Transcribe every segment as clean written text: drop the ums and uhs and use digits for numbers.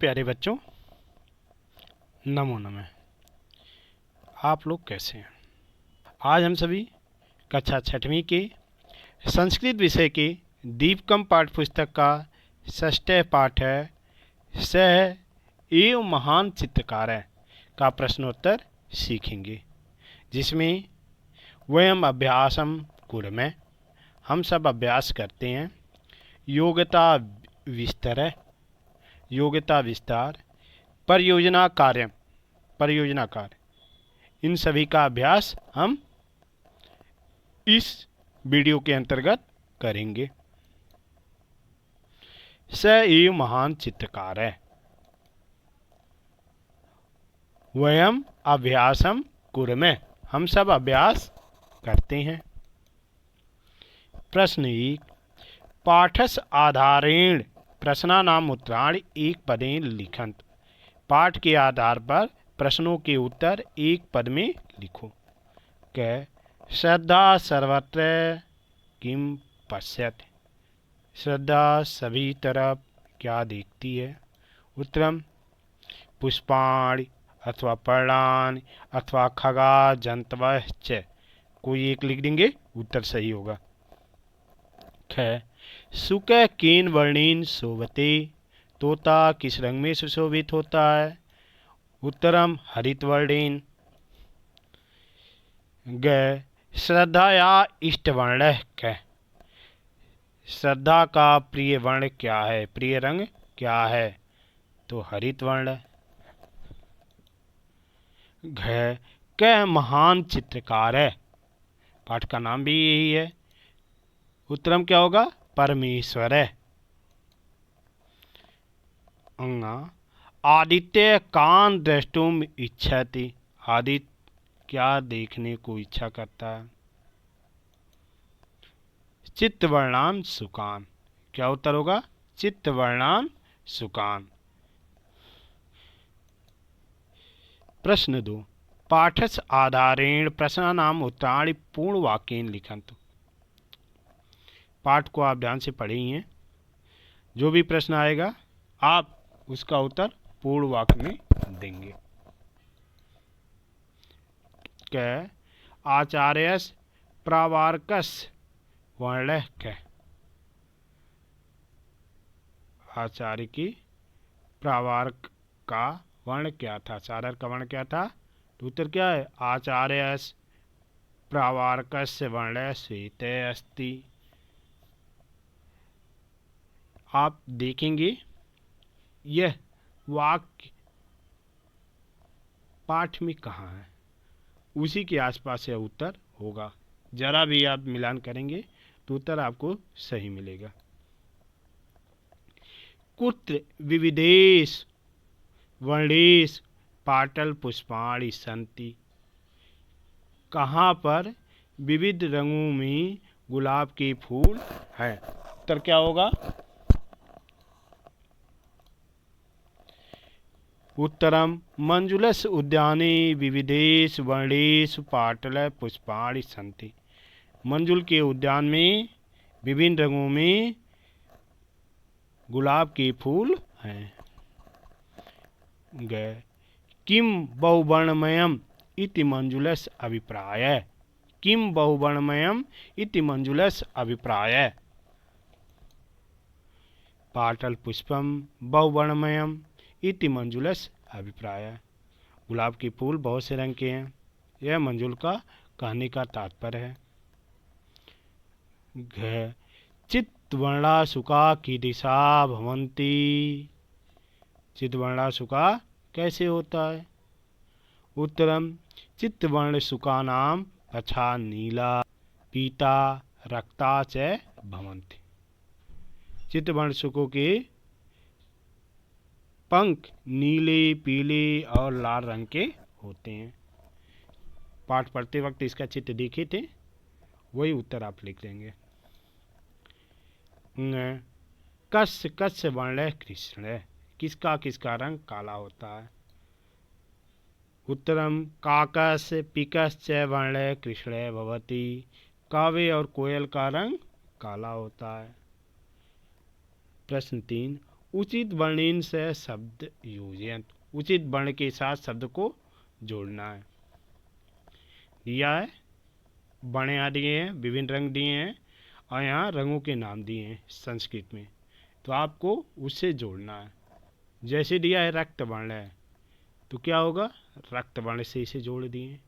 प्यारे बच्चों, नमो नमः। आप लोग कैसे हैं? आज हम सभी कक्षा 6वीं के संस्कृत विषय के दीपकम पाठ पुस्तक का 6वां पाठ है सः एव महान चित्रकार है का प्रश्नोत्तर सीखेंगे, जिसमें वयम अभ्यासम कुर्मः, हम सब अभ्यास करते हैं। योग्यता विस्तार, परियोजना कार्य, इन सभी का अभ्यास हम इस वीडियो के अंतर्गत करेंगे। स एव महान चित्रकार है, वयम अभ्यासम कुर्मः, हम सब अभ्यास करते हैं। प्रश्न 1, पाठस आधारेण प्रश्नानाम उत्तराणि एक पदेन लिखंत। पाठ के आधार पर प्रश्नों के उत्तर एक पद में लिखो। क श्रद्धा सर्वत्र किम पश्यति, श्रद्धा सभी तरफ क्या देखती है। उत्तरम पुष्पाणि अथवा पर्णानि अथवा खगा जंतवः च, कोई एक लिख देंगे, उत्तर सही होगा। ख शुक केन वर्णेन शोभते, तोता किस रंग में सुशोभित होता है। उत्तरम हरित वर्णेन। ग श्रद्धाया इष्ट वर्ण क, श्रद्धा का प्रिय वर्ण क्या है, प्रिय रंग क्या है, तो हरित वर्ण। घ क महान चित्रकार है, पाठ का नाम भी यही है। उत्तरम क्या होगा, परमेश्वर है। आदित्य कान द्रष्टुम इच्छति, आदित्य क्या देखने को इच्छा करता है। चित्तवर्णान सुकान, क्या उत्तर होगा, चित्तवर्णान सुकान। प्रश्न 2, पाठस आधारेण प्रश्नानाम उत्तराणि पूर्ण वाक्येन लिखन्तु। पाठ को आप ध्यान से पढ़े ही हैं, जो भी प्रश्न आएगा आप उसका उत्तर पूर्ण वाक्य में देंगे। क आचार्यस प्रावारकस वर्ण क, आचार्य की प्रावारक का वर्ण क्या था, आचार्य का वर्ण क्या था, तो उत्तर क्या है, आचार्यस प्रावारकस वर्ण श्वेत अस्ति। आप देखेंगे यह वाक्य पाठ में कहाँ है, उसी के आसपास यह उत्तर होगा। जरा भी आप मिलान करेंगे तो उत्तर आपको सही मिलेगा। कुत्र विविधेश वर्णेश पाटल पुष्पाणि सन्ति, कहाँ पर विविध रंगों में गुलाब के फूल हैं। उत्तर क्या होगा, उत्तरम मंजुलस उद्याने विविधेश वर्णेश पाटल पुष्पाणि सन्ति, मंजुल के उद्यान में विभिन्न रंगों में गुलाब के फूल हैं। ग किम बहुवर्णमयम इति मंजुलस अभिप्राय, किम बहुवर्णमयम इति मंजुलस अभिप्राय। पाटल पुष्पम बहुवर्णमयम इति मंजुलस अभिप्राय, गुलाब के फूल बहुत से रंग के हैं, यह मंजुल का कहने का तात्पर्य है। घ चित्तवर्णा सुका की दिशा भवंती, चित्तवर्णा सुका कैसे होता है। उत्तरम चित्तवर्ण सुका नाम पछा नीला पीता रक्ता च भवंती, चित्तवर्ण सुकों के पंख नीले पीले और लाल रंग के होते हैं। पाठ पढ़ते वक्त इसका चित्र देखे थे, वही उत्तर आप लिख लेंगे। कस्य कस्य वर्ण कृष्ण, किसका किसका रंग काला होता है। उत्तरम काकस पिकश्च वर्ण कृष्ण भवति, कावे और कोयल का रंग काला होता है। प्रश्न 3, उचित वर्णन से शब्द योजन, उचित वर्ण के साथ शब्द को जोड़ना है। दिया है, वर्ण यहाँ दिए हैं, विभिन्न रंग दिए हैं और यहाँ रंगों के नाम दिए हैं संस्कृत में, तो आपको उससे जोड़ना है। जैसे दिया है रक्त वर्ण है, तो क्या होगा, रक्त वर्ण से इसे जोड़ दिए।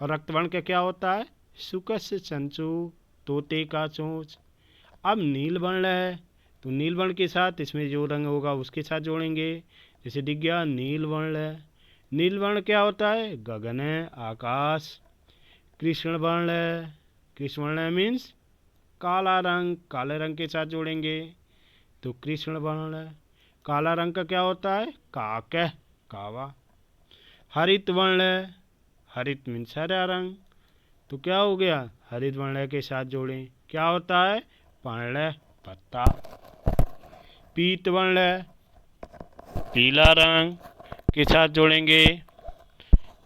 और रक्त वर्ण का क्या होता है, सुकस चंचू, तोते का चोंच। अब नील वर्ण है, तो नील वर्ण के साथ इसमें जो रंग होगा उसके साथ जोड़ेंगे। जैसे दिख गया नील वर्ण है। नील वर्ण क्या होता है, गगन है, आकाश। कृष्ण वर्ण है, कृष्ण वर्ण मीन्स काला रंग, काले रंग के साथ जोड़ेंगे तो कृष्ण वर्ण है। काला रंग का क्या होता है, काक है, कावा। हरित वर्ण है, हरित मीन्स हरा रंग, तो क्या हो गया, हरित वर्ण के साथ जोड़ें, क्या होता है, पर्ण, पत्ता। पीत वर्ण है, पीला रंग के साथ जोड़ेंगे,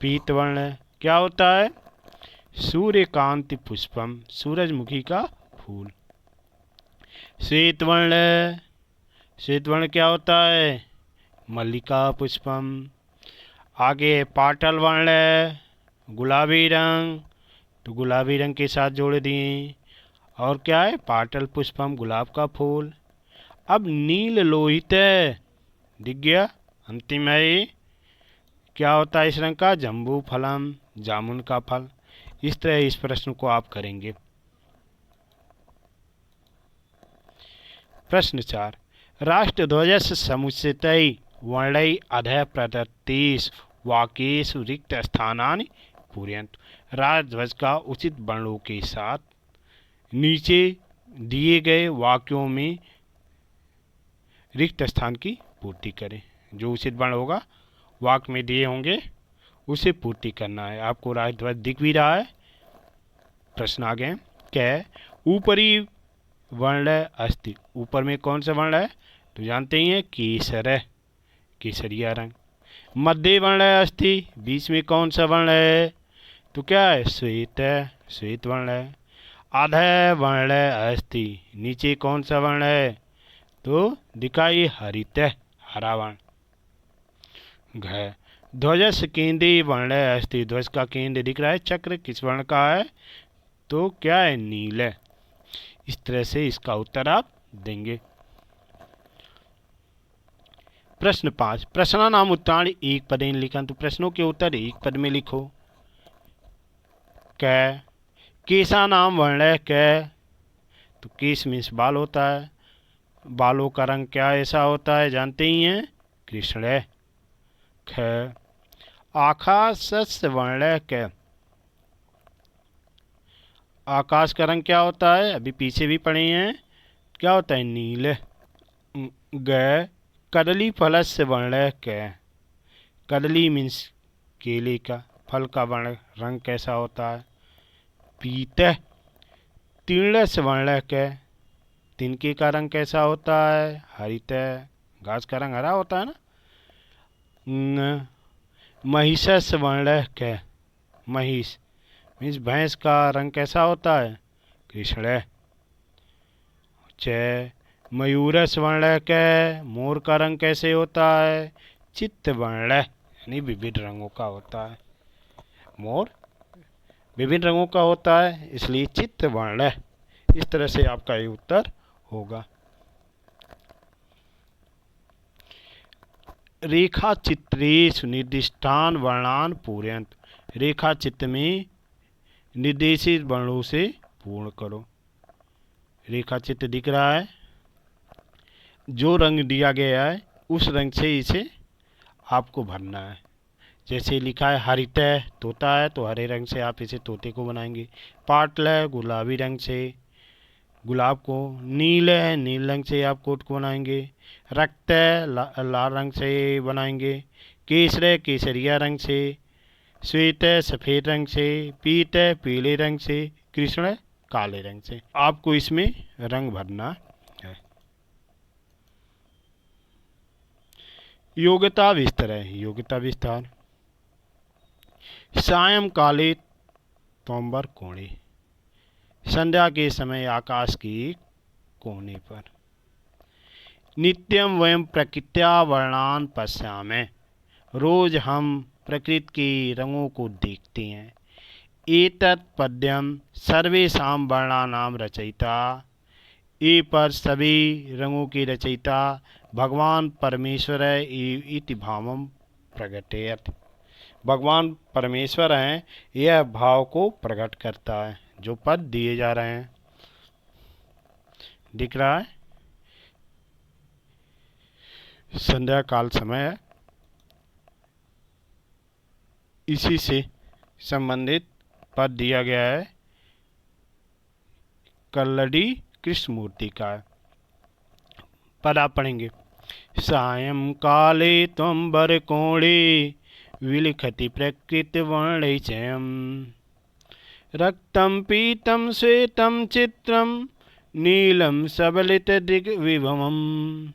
पीत वर्ण है, क्या होता है, सूर्यकांति पुष्पम, सूरजमुखी का फूल। श्वेत वर्ण है, श्वेत वर्ण क्या होता है, मल्लिका पुष्पम। आगे पाटल वर्ण है, गुलाबी रंग, तो गुलाबी रंग के साथ जोड़ दिए। और क्या है, पाटल पुष्पम, गुलाब का फूल। अब नील लोहित है, दिख गया, अंतिम है ये, क्या होता है इस रंग का, जम्बू फलम, जामुन का फल। इस तरह इस प्रश्न को आप करेंगे। प्रश्न 4, राष्ट्रध्वजस्य समुचितै वर्णै अधः प्रदत्तेषु वाक्येषु रिक्त स्थानानि पूरयन्तु। राष्ट्रध्वज का उचित वर्णों के साथ नीचे दिए गए वाक्यों में रिक्त स्थान की पूर्ति करें। जो उचित वर्ण होगा वाक्य में दिए होंगे उसे पूर्ति करना है। आपको राष्ट्रध्वज दिख भी रहा है। प्रश्न आगे, क्या ऊपरी वर्ण अस्ति, ऊपर में कौन सा वर्ण है, तो जानते ही हैं केसर है, केसरिया रंग। मध्य वर्ण अस्ति, बीच में कौन सा वर्ण है, तो क्या है, श्वेत है, श्वेत वर्ण है। आधा वर्ण अस्ति, नीचे कौन सा वर्ण है, तो दिखाइए हरित है, हरा वर्ण। घ ध्वजस केंद्रीय वर्ण अस्ति, ध्वज का केंद्र दिख रहा है, चक्र किस वर्ण का है, तो क्या है, नील है। इस तरह से इसका उत्तर आप देंगे। प्रश्न 5, प्रश्नानाम उत्तराणि एक पदेन लिखन्तु। प्रश्नों के उत्तर एक पद में लिखो। कै, केशा नाम वर्ण है, कै, तो केश मीन्स बाल होता है, बालों का रंग क्या ऐसा होता है, जानते ही हैं, कृष्ण है। ख, आकाश वर्ण है, कै, आकाश का रंग क्या होता है, अभी पीछे भी पढ़े हैं, क्या होता है, नील। ग, कदली फलस्य वर्ण है, कै, कदली मीन्स केले का, फल का वर्ण रंग कैसा होता है, पीत। तीर्णस्य वर्ण है, कै, तिनके का रंग कैसा होता है, हरित, घास का रंग हरा होता है ना। न, महिषस्य वर्ण है, कै, महिष मीन्स भैंस का रंग कैसा होता है, कृष्ण है। च, मयूरस वर्ण है, कै, मोर का रंग कैसे होता है, चित्त वर्ण है, यानी विविध रंगों का होता है। मोर विभिन्न रंगों का होता है इसलिए चित्त वर्ण है। इस तरह से आपका ये उत्तर होगा। रेखा चित्रेषु निर्दिष्टान वर्णान पूरयन्तु। रेखा चित्र में निर्देशित वर्णों से पूर्ण करो। रेखा चित्र दिख रहा है, जो रंग दिया गया है उस रंग से इसे आपको भरना है। जैसे लिखा है हरित है, तोता है, तो हरे रंग से आप इसे तोते को बनाएंगे। पाटल है, गुलाबी रंग से गुलाब को। नील है, नील रंग से आप कोट को बनाएंगे। रक्त है, लाल रंग से बनाएंगे। केसर है, केसरिया रंग से। श्वेत है, सफ़ेद रंग से। पीत है, पीले रंग से। कृष्ण है, काले रंग से। आपको इसमें रंग भरना है। योग्यता विस्तार है, योग्यता विस्तार। सायंकाले तोम्बर कोणे, संध्या के समय आकाश के कोने पर। नित्यं वयं प्रकृत्या वर्णान् पश्यामः। रोज हम प्रकृति के रंगों को देखते हैं। एतत् पद्यम सर्वेषां वर्णानां रचयिता। ए पर सभी रंगों के रचयिता भगवान परमेश्वर इति भावम प्रकटयति। भगवान परमेश्वर हैं, यह भाव को प्रकट करता है। जो पद दिए जा रहे हैं, दिख रहा है। संध्या काल समय है, इसी से संबंधित पद दिया गया है। कल्लड़ी कृष्णमूर्ति का पद आप पढ़ेंगे। सायं काले त्वं वरकोणे विलिखति प्रकृति वर्णचयम्। रक्तं पीतं श्वेतं चित्रं नीलं सबलित दिग्विभवम्।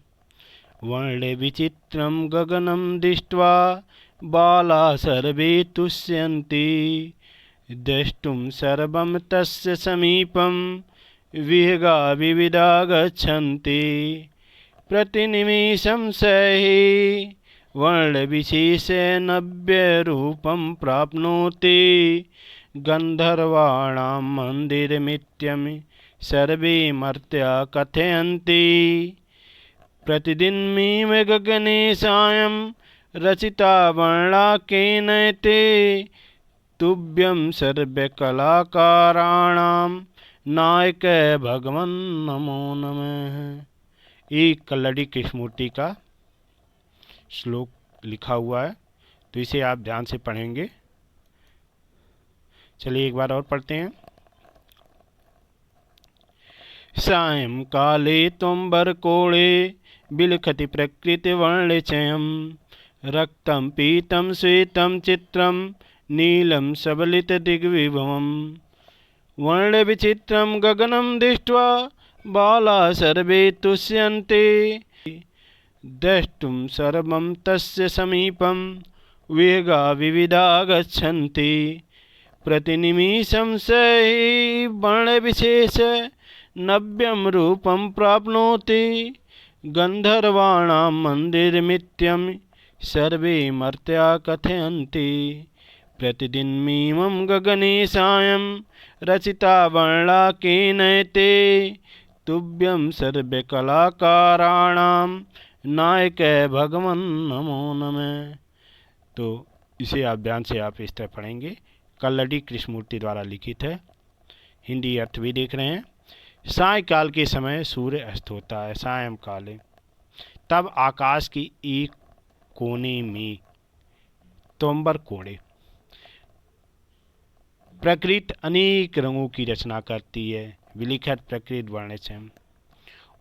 वर्णविचित्रं गगनं दृष्ट्वा बाला सर्वे तुष्यन्ति। द्रष्टुं सर्वं तस्य समीपं विहगा विविधा गच्छन्ति। प्रतिनिमेषं स हि वर्णविशेषेणव्यरूपं प्राप्नोति। गन्धर्वाणां मन्दिरमित्यं सर्वे मर्त्या कथयन्ति। प्रतिदिनमिव गगने सायं रचिता वर्णा केन ते। तुभ्यं सर्वकलाकाराणां नायक भगवन् नमो नमः। एक कल्लड़ी कृष्णमूर्ति का श्लोक लिखा हुआ है, तो इसे आप ध्यान से पढ़ेंगे। चलिए एक बार और पढ़ते हैं। सायं काले त्वं वरकोणे विलिखति प्रकृति वर्णचयम्। रक्तं पीतं श्वेतं चित्रं नीलं सबलित दिग्विभवम्। वर्णविचित्रं गगनं दृष्ट्वा बाला सर्वे तुष्यन्ते। द्रष्टुं सर्वं तस्य समीपं विहगा विविधा गच्छन्ति। प्रतिनिमिषं स हि वर्णविशेष नव्यं रूपं प्राप्नोति। गन्धर्वाणां मन्दिरमित्यं सर्वे मर्त्या कथयन्ति। प्रतिदिनमिमं गगने सायं रचिता वर्णा केन ते। तुभ्यं सर्वकलाकाराणां नायक भगवन् नमो नमः। तो इसे आप ध्यान से आप इस तरह पढ़ेंगे। कल्लड़ी कृष्णमूर्ति द्वारा लिखित है। हिंदी अर्थ भी देख रहे हैं। सायंकाल के समय सूर्य अस्त होता है। सायं काले, तब आकाश की एक कोने में तोंबर कोणे प्रकृति अनेक रंगों की रचना करती है। विलिखत प्रकृति वर्णचयम्।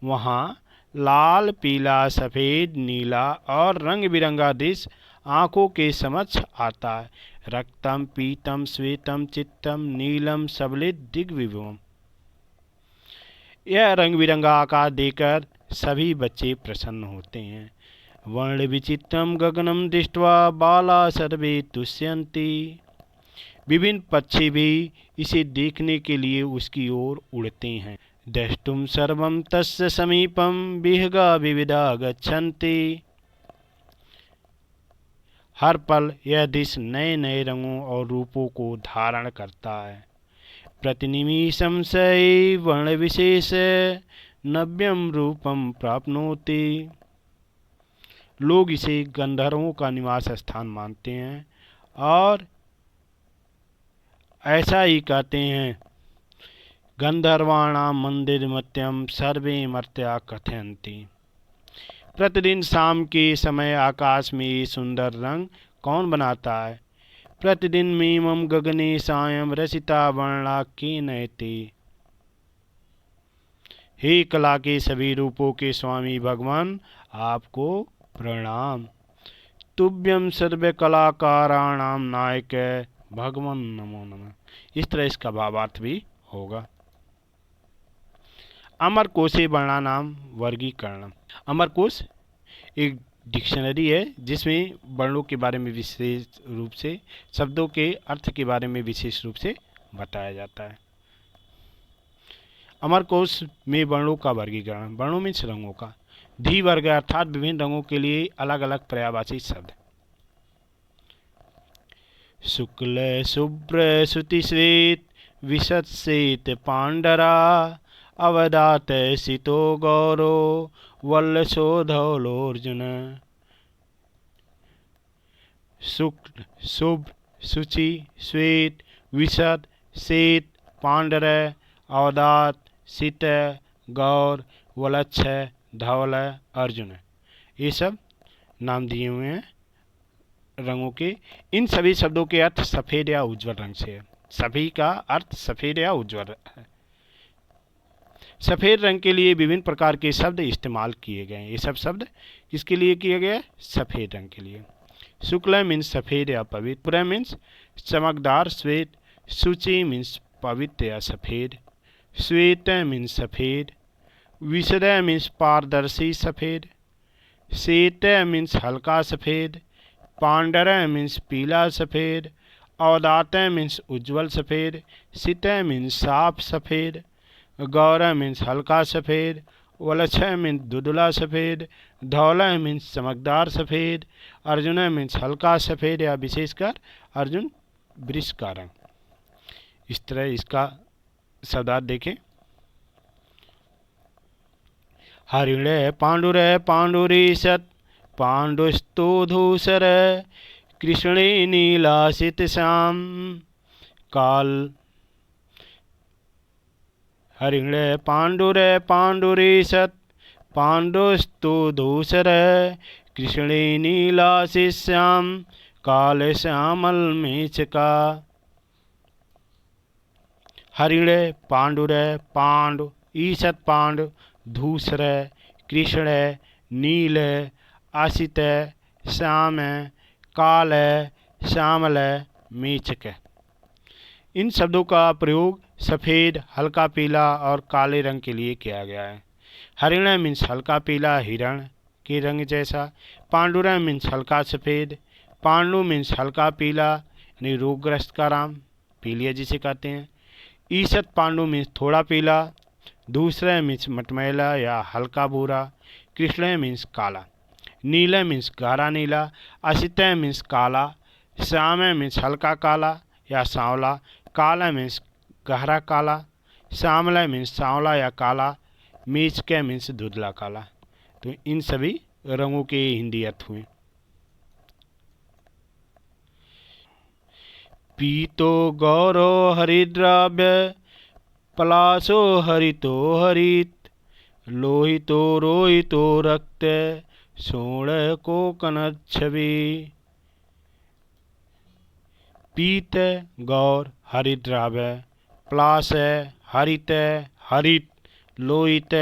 वहाँ लाल, पीला, सफ़ेद, नीला और रंग बिरंगा दृश्य आँखों के समक्ष आता है। रक्तम पीतम श्वेतम चित्तम नीलम सबलित दिग्विभवम्। यह रंग बिरंगा आकार देकर सभी बच्चे प्रसन्न होते हैं। वर्ण विचित्रम गगनम दृष्ट्वा बाला सर्वे तुष्यन्ति। विभिन्न पक्षी भी इसे देखने के लिए उसकी ओर उड़ते हैं। द्रष्टुं सर्वं तस्य समीपं विहगा विविधा गच्छन्ति। हर पल यह दृश्य नए नए रंगों और रूपों को धारण करता है। प्रतिनिमिषं स हि वर्णविशेष नव्यं रूपं प्राप्नोति। लोग इसे गंधर्वों का निवास स्थान मानते हैं और ऐसा ही कहते हैं। गंधर्वाणां मंदिरमत्यं सर्वे मर्त्या कथयन्ति। प्रतिदिन शाम के समय आकाश में ये सुंदर रंग कौन बनाता है? प्रतिदिन मीमं गगने सायं रचिता वर्णा केन ते। हे कला के सभी रूपों के स्वामी भगवान, आपको प्रणाम। तुभ्यं सर्व कलाकाराणाम नायक भगवान नमो नमः। इस तरह इसका भावार्थ भी होगा। अमरकोशे वर्णानाम वर्गीकरण। अमरकोश एक डिक्शनरी है जिसमें वर्णों के बारे में विशेष रूप से, शब्दों के अर्थ के बारे में विशेष रूप से बताया जाता है। अमरकोश में वर्णों का वर्गीकरण। वर्णों मीन्स रंगों का। धी वर्ग अर्थात विभिन्न रंगों के लिए अलग अलग पर्यायवाची शब्द। शुक्ल शुभ्र श्रुति श्वेत विशद श्वेत पांडरा अवदात सितो गौरो वल्लसो धौलोर्जुन। शुक्ल शुभ्र शुचि श्वेत विशद श्वेत पांडर अवदात सित गौर वलक्ष धवल अर्जुन, ये सब नाम दिए हुए हैं रंगों के। इन सभी शब्दों के अर्थ सफ़ेद या उज्ज्वल रंग से है। सभी का अर्थ सफ़ेद या उज्ज्वल है। सफ़ेद रंग के लिए विभिन्न प्रकार के शब्द इस्तेमाल किए गए हैं। ये सब शब्द किसके लिए किए गए? सफ़ेद रंग के लिए। शुक्ल मीन्स सफ़ेद या पवित्र मीन्स चमकदार श्वेत, शुचि मीन्स पवित्र या सफ़ेद, श्वेत मीन्स सफ़ेद, विशद मीन्स पारदर्शी सफ़ेद, श्वेत मीन्स हल्का सफ़ेद, पांडर मीन्स पीला सफ़ेद, अवदात मीन्स उज्ज्वल सफ़ेद, सित मीन्स साफ सफ़ेद, गौर मीन्स हल्का सफ़ेद, वलक्ष मीन्स दुधला सफ़ेद, धौल मीन्स चमकदार सफ़ेद, अर्जुन मीन्स हल्का सफ़ेद या विशेषकर अर्जुन वृष का रंग। इस तरह इसका शब्दार्थ देखें। हरिणे पांडुर पांडुरीशत पांडुस्तु धूसर कृष्णे नीलासित श्याम काल। हरिणे पांडुर पांडुरीशत पांडुस्तु धूसर कृष्णे नीलासित श्याम काल श्यामल मेचका। हरिणे पांडुर पांडु ईशत पांडु धूसर कृष्ण नील आशित श्याम काल श्यामल मेचक। इन शब्दों का प्रयोग सफ़ेद, हल्का पीला और काले रंग के लिए किया गया है। हरिण मीन्स हल्का पीला हिरण के रंग जैसा, पांडुर मीन्स हल्का सफ़ेद, पांडु मीन्स हल्का पीला यानी रोगग्रस्त का राम, पीलिया जिसे कहते हैं। ईशत पांडु मीन्स थोड़ा पीला, दूसरा मीन्स मटमैला या हल्का भूरा, कृष्ण मीन्स काला, नील मीन्स गहरा नीला, असित मीन्स काला, श्याम मीन्स हल्का काला या सांवला, काला मीन्स गहरा काला, श्यामला मीन्स सांवला या काला, मेचक मीन्स धुंधला काला। तो इन सभी रंगों के हिंदी अर्थ हुए। पीतो गौरो हरिद्राव्य पलाशो हरितो हरित लोहितो रोहितो रक्त सोण कोकनद छवि। पीत गौर हरिद्राव्य, पलाश हरित हरित, लोहित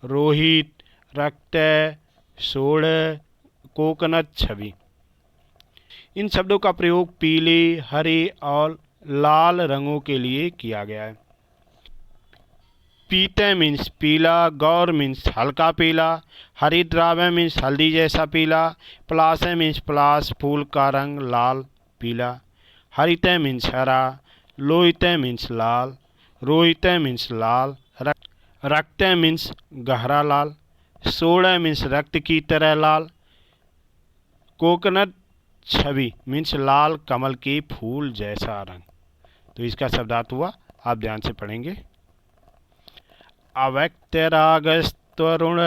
रोहित, रक्त सोण कोकनद छवि। इन शब्दों का प्रयोग पीले, हरे और लाल रंगों के लिए किया गया है। पीते मीन्स पीला, गौर मीन्स हल्का पीला, हरिद्राव्य मीन्स हल्दी जैसा पीला, पलाश मीन्स पलाश फूल का रंग लाल पीला, हरित मीन्स हरा, लोहित मीन्स लाल, रोहित मीन्स लाल, रक्त मीन्स गहरा लाल, सोण मीन्स रक्त की तरह लाल, कोकोनट छवि मीन्स लाल कमल के फूल जैसा रंग। तो इसका शब्दार्थ हुआ, आप ध्यान से पढ़ेंगे। अव्यक्त रागस्तरुण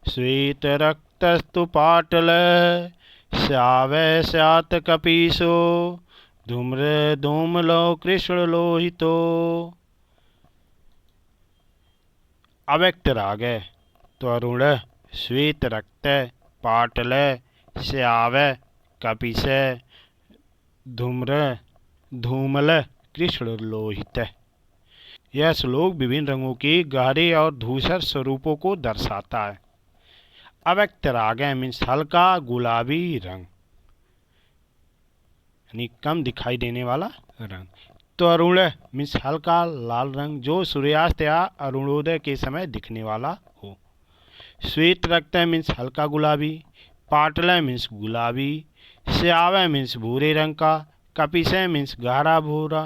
श्वेत रक्तस्तु पाटल श्यावै स्यात कपीसो धूम्र धूमलो कृष्ण लोहितो। अव्यक्त राग तरुण श्वेत रक्त पाटल श्याव कपिस धूम्र धूमल कृष्ण लोहित। यह श्लोक विभिन्न रंगों के गहरे और धूसर स्वरूपों को दर्शाता है। अव्यक्त राग मीन्स हल्का गुलाबी रंग यानी कम दिखाई देने वाला रंग। तरुण मीन्स हल्का लाल रंग जो सूर्यास्त या अरुणोदय के समय दिखने वाला हो। श्वेत रक्त मीन्स हल्का गुलाबी, पाटल मीन्स गुलाबी, श्याव मीन्स भूरे रंग का, कपिस मीन्स गहरा भूरा,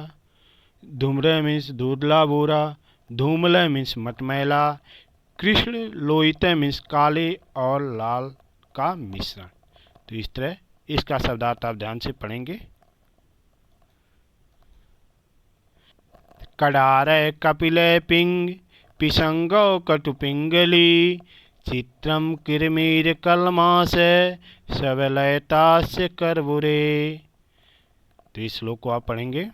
धूम्र मीन्स धुंधला भूरा, धूमल मीन्स मटमैला, कृष्ण लोहित मीन्स काले और लाल का मिश्रण। तो इस तरह इसका शब्दार्थ आप ध्यान से पढ़ेंगे। कडार कपिल पिंग पिशंगो कटुपिंगली चित्रम किरमीर कलमास सबलयतास्य करबुरे। तो इस श्लोक को आप पढ़ेंगे।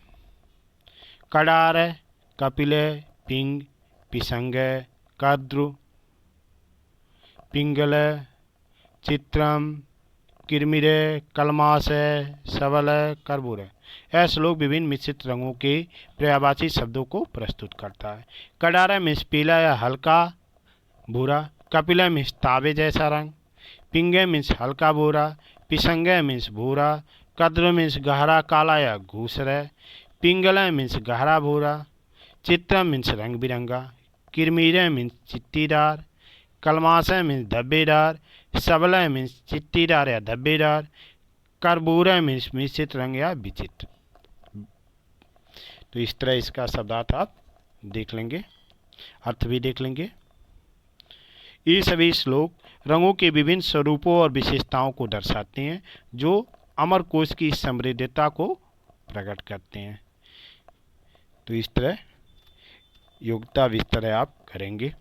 कडार कपिल पिंग पिशंग कद्रु पिंगल चित्रम किरमिरे कलमास सबल करबूर। यह श्लोक विभिन्न मिश्रित रंगों के पर्यायवाची शब्दों को प्रस्तुत करता है। कडारा मीन्स पीला या हल्का भूरा, कपिला मीन्स तांबे जैसा रंग, पिंगे मीन्स हल्का भूरा, पिसंगे मीन्स भूरा, कद्र मीन्स गहरा काला या घूसरा, पिंगला मीन्स गहरा भूरा, चित्र मीन्स रंग बिरंगा, किरमीरे मीन्स चिट्टीदार, कलमाशय मीन्स धब्बेदार, सबलय मीन्स चिट्टीदार या धब्बेदार, करबूरा मीन्स मिश्रित रंग या विचित्र। तो इस तरह इसका शब्दार्थ आप देख लेंगे, अर्थ भी देख लेंगे। ये सभी श्लोक रंगों के विभिन्न स्वरूपों और विशेषताओं को दर्शाते हैं जो अमरकोश की समृद्धता को प्रकट करते हैं। तो इस तरह योग्यता विस्तार आप करेंगे।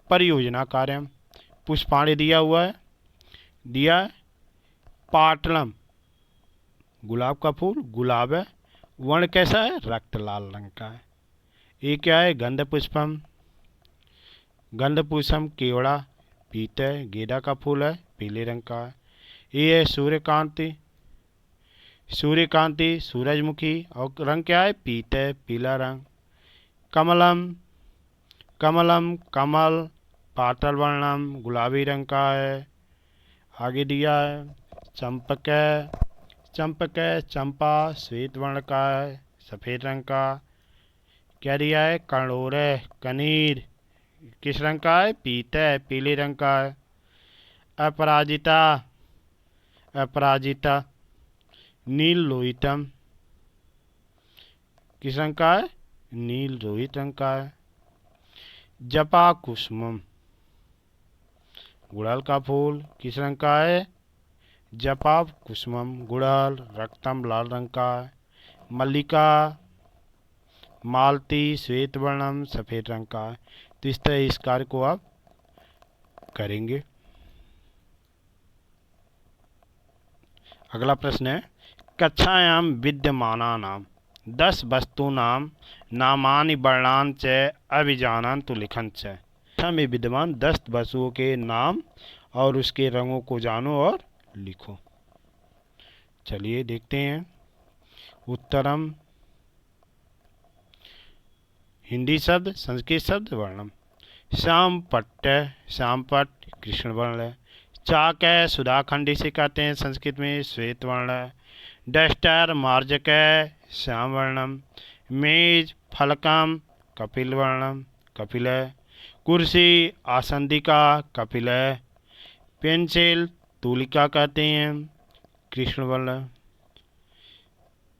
परियोजना कार्य पुष्पाणि दिया हुआ है, दिया पाटलम गुलाब का फूल, गुलाब है, वर्ण कैसा है, रक्त लाल रंग का है। ये क्या है, गंध पुष्पम, गंध पुष्पम केवड़ा पीत है, गेंदा का फूल है, पीले रंग का है। ये है सूर्यकांति, सूर्यकांति सूरजमुखी और रंग क्या है, पीत है, पीला रंग। कमलम, कमलम कमल पाटल वर्णम गुलाबी रंग का है। आगे दिया है चंपक, चंपक चंपा श्वेत वर्ण का है, सफ़ेद रंग का। क्या दिया है, कर्णोर कनीर किस रंग का है, पीत है, पीले रंग का है। अपराजिता, अपराजिता नील लोहितम किस रंग का है, नील रोहित रंग का है। जपा कुसुमम गुड़हल का फूल किस रंग का है, जपा कुसुमम गुड़हल रक्तम लाल रंग का है। मल्लिका मालती श्वेत वर्णम सफ़ेद रंग का है। तो इस तरह इस कार्य को आप करेंगे। अगला प्रश्न है, कक्षायां विद्यमानानां 10 वस्तूनां नामानि वर्णानि च अभिजानन्तु लिखन्तु च। कक्षा में विद्यमान 10 वस्तुओं के नाम और उसके रंगों को जानो और लिखो। चलिए देखते हैं। उत्तरम हिंदी शब्द, संस्कृत शब्द, वर्णम। श्यामपट्ट, श्यामपट्ट कृष्ण वर्ण है। चाक है, सुधाखंडी से कहते हैं संस्कृत में, श्वेत वर्ण है। डस्टर मार्जक है, श्याम वर्णम। मेज फलकम कपिल वर्णम, कपिल है। कुर्सी आसंदिका कपिल है। पेंसिल तूलिका कहते हैं, कृष्ण वर्ण।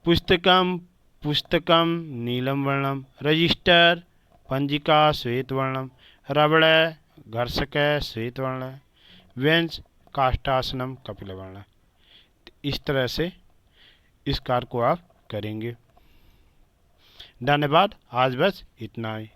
पुस्तकम, पुस्तकम नीलम वर्णम। रजिस्टर पंजिका श्वेत वर्णम। रबड़ घर्षक श्वेत वर्ण। व्यंज काष्ठासनम कपिल वर्ण। इस तरह से इस कार्य को आप करेंगे। धन्यवाद। आज बस इतना ही।